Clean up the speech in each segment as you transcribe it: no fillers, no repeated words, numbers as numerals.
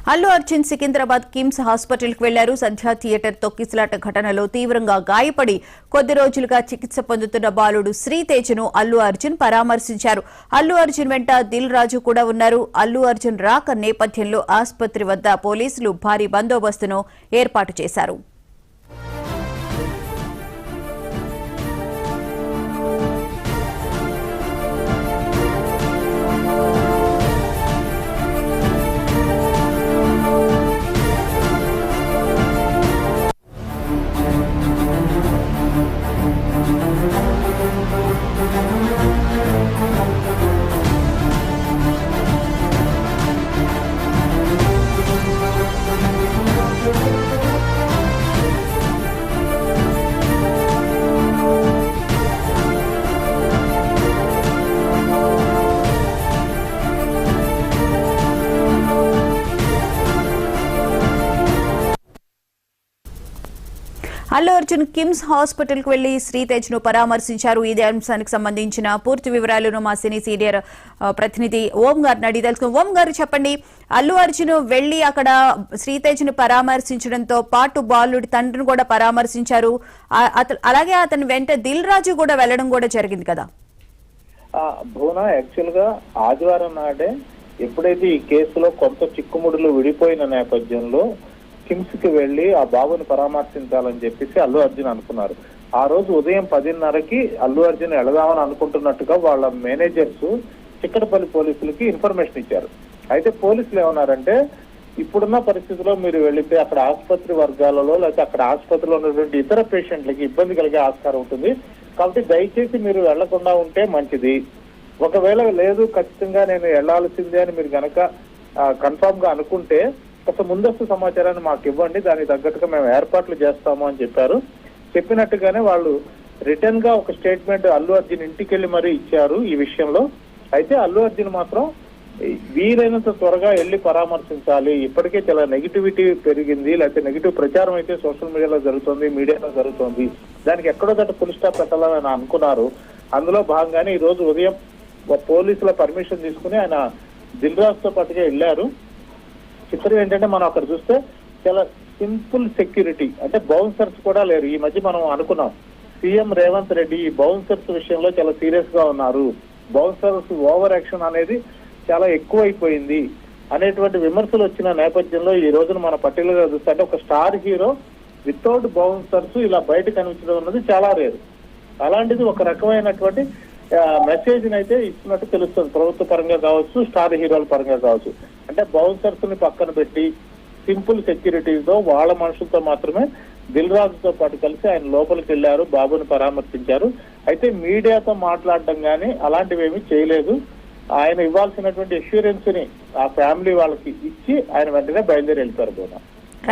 Allu Arjun Secunderabad KIMS hospital కు వెళ్లారు. సంధ్యా theatre తొక్కిసలాట ఘటనలో తీవ్రంగా గాయపడి కొద్ది రోజులుగా చికిత్స పొందుతున్న బాలుడు శ్రీతేజ్ను అల్లు అర్జున్ పరామర్శించారు. అల్లు అర్జున్ వెంట దిల్ రాజు కూడా ఉన్నారు. అల్లు అర్జున్ రాక నేపథ్యంలో ఆసుపత్రి వద్ద పోలీసులు భారీ బందోబస్తును ఏర్పాటు చేశారు. అల్లు అర్జున్ కిమ్స్ హాస్పిటల్ కు వెళ్లి శ్రీతేజ్ ను పరామర్శించారు. ఇదే అంశానికి సంబంధించిన పూర్తి వివరాలను మా సినీ సీనియర్ ప్రతినిధి ఓం గారిని అడిగి తెలుసుకున్నాం. ఓం గారు చెప్పండి, అల్లు అర్జున్ వెళ్లి అక్కడ శ్రీతేజ్ ను పరామర్శించడంతో పాటు బాలుడి తండ్రిని కూడా పరామర్శించారు. అలాగే అతని వెంట దిల్ రాజు కూడా వెళ్లడం కూడా జరిగింది కదా. భువన, యాక్చువల్ గా ఆదివారం నాడే ఎప్పుడైతే ఈ కేసులో కొంత చిక్కుముడులు విడిపోయిన నేపథ్యంలో కిమ్స్ కి వెళ్లి ఆ బాబుని పరామర్శించాలని చెప్పేసి అల్లు అర్జున్ అనుకున్నారు. ఆ రోజు ఉదయం 10:30కి అల్లు అర్జున్ వెళదామని అనుకుంటున్నట్టుగా వాళ్ళ మేనేజర్స్ చిక్కడపల్లి పోలీసులకి ఇన్ఫర్మేషన్ ఇచ్చారు. అయితే పోలీసులు ఏమన్నారంటే, ఇప్పుడున్న పరిస్థితిలో మీరు వెళితే అక్కడ ఆసుపత్రి వర్గాలలో లేకపోతే అక్కడ ఆసుపత్రిలో ఉన్నటువంటి ఇతర పేషెంట్లకి ఇబ్బంది కలిగే ఆస్కారం ఉంటుంది, కాబట్టి దయచేసి మీరు వెళ్లకుండా ఉంటే మంచిది. ఒకవేళ లేదు ఖచ్చితంగా నేను వెళ్లాల్సిందే అని మీరు గనక కన్ఫామ్ గా అనుకుంటే ఒక ముందస్తు సమాచారాన్ని మాకు ఇవ్వండి, దానికి తగ్గట్టుగా మేము ఏర్పాట్లు చేస్తాము అని చెప్పారు. చెప్పినట్టుగానే వాళ్ళు రిటర్న్ గా ఒక స్టేట్మెంట్ అల్లు అర్జున్ ఇంటికి వెళ్లి మరీ ఇచ్చారు ఈ విషయంలో. అయితే అల్లు అర్జున్ మాత్రం వీలైనంత త్వరగా వెళ్లి పరామర్శించాలి, ఇప్పటికే చాలా నెగిటివిటీ పెరిగింది, లేకపోతే నెగిటివ్ ప్రచారం అయితే సోషల్ మీడియాలో జరుగుతుంది, మీడియాలో జరుగుతుంది, దానికి ఎక్కడో దట ఫుల్ స్టాప్ పెట్టాలని అనుకున్నారు. అందులో భాగంగానే ఈ రోజు ఉదయం పోలీసుల పర్మిషన్ తీసుకుని ఆయన దిల్ రాజు తో పాటుగా వెళ్లారు. చిత్రం ఏంటంటే, మనం అక్కడ చూస్తే చాలా సింపుల్ సెక్యూరిటీ, అంటే బౌన్సర్స్ కూడా లేరు. ఈ మధ్య మనం అనుకున్నాం సీఎం రేవంత్ రెడ్డి ఈ బౌన్సర్స్ విషయంలో చాలా సీరియస్ గా ఉన్నారు, బౌన్సర్స్ ఓవర్ యాక్షన్ అనేది చాలా ఎక్కువైపోయింది అనేటువంటి విమర్శలు వచ్చిన నేపథ్యంలో ఈ రోజున మన పర్టికులర్ గా చూస్తే అంటే ఒక స్టార్ హీరో వితౌట్ బౌన్సర్స్ ఇలా బయట కనిపించడం అన్నది చాలా రేరు. అలాంటిది ఒక రకమైనటువంటి మెసేజ్ అయితే ఇస్తున్నట్టు తెలుస్తుంది, ప్రభుత్వ పరంగా కావచ్చు, స్టార్ హీరోల పరంగా కావచ్చు. అంటే బౌన్సర్స్ ని పక్కన పెట్టి సింపుల్ సెక్యూరిటీతో వాళ్ళ మనుషులతో మాత్రమే దిల్ రాజుతో పాటు కలిసి ఆయన లోపలికి వెళ్లారు, బాబుని పరామర్శించారు. అయితే మీడియాతో మాట్లాడడం కానీ అలాంటివి ఏమీ చేయలేదు. ఆయన ఇవ్వాల్సినటువంటి అష్యూరెన్స్ ని ఆ ఫ్యామిలీ వాళ్ళకి ఇచ్చి ఆయన వెంటనే బయలుదేరి వెళ్తారు.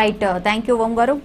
రైట్, థ్యాంక్ యూ ఓం గారు.